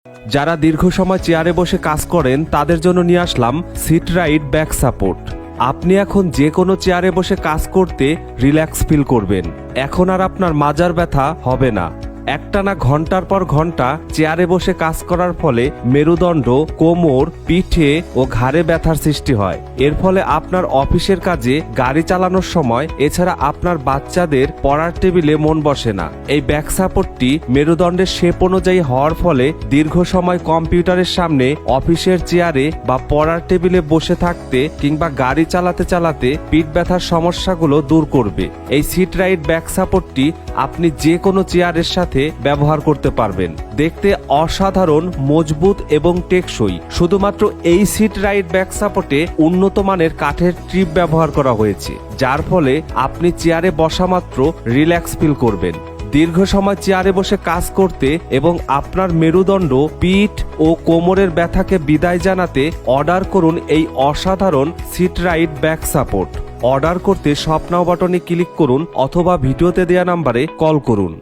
যারা দীর্ঘ সময় চেয়ারে বসে কাজ করেন তাদের জন্য নিয়ে আসলাম সিট রাইট ব্যাক সাপোর্ট। আপনি এখন যে কোনো চেয়ারে বসে কাজ করতে রিল্যাক্স ফিল করবেন। এখন আর আপনার মাজার ব্যথা হবে না। একটানা ঘন্টার পর ঘন্টা চেয়ারে বসে কাজ করার ফলে মেরুদণ্ড, কোমর, পিঠে ও ঘাড়ে ব্যথার সৃষ্টি হয়। এর ফলে আপনার অফিসের কাজে, গাড়ি চালানোর সময়, এছাড়া আপনার বাচ্চাদের পড়ার টেবিলে মন বসে না। এই ব্যাক সাপোর্টটি মেরুদণ্ডের শেপ অনুযায়ী হওয়ার ফলে দীর্ঘ সময় কম্পিউটারের সামনে, অফিসের চেয়ারে বা পড়ার টেবিলে বসে থাকতে কিংবা গাড়ি চালাতে চালাতে পিঠ ব্যথার সমস্যাগুলো দূর করবে। এই সিট রাইট ব্যাক সাপোর্টটি আপনি যে কোনো চেয়ারের সাথে ব্যবহার করতে পারবেন। দেখতে অসাধারণ, মজবুত এবং টেকসই। শুধুমাত্র এই সিট রাইট ব্যাক সাপোর্টে উন্নত মানের কাঠের ট্রিপ ব্যবহার করা হয়েছে, যার ফলে আপনি চেয়ারে বসা মাত্র রিল্যাক্স ফিল করবেন। দীর্ঘ সময় চেয়ারে বসে কাজ করতে এবং আপনার মেরুদণ্ড, পিঠ ও কোমরের ব্যথাকে বিদায় জানাতে অর্ডার করুন এই অসাধারণ seat right back support. Order করতে শপ নাও বাটনে ক্লিক করুন অথবা ভিডিওতে দেওয়া নাম্বারে কল করুন।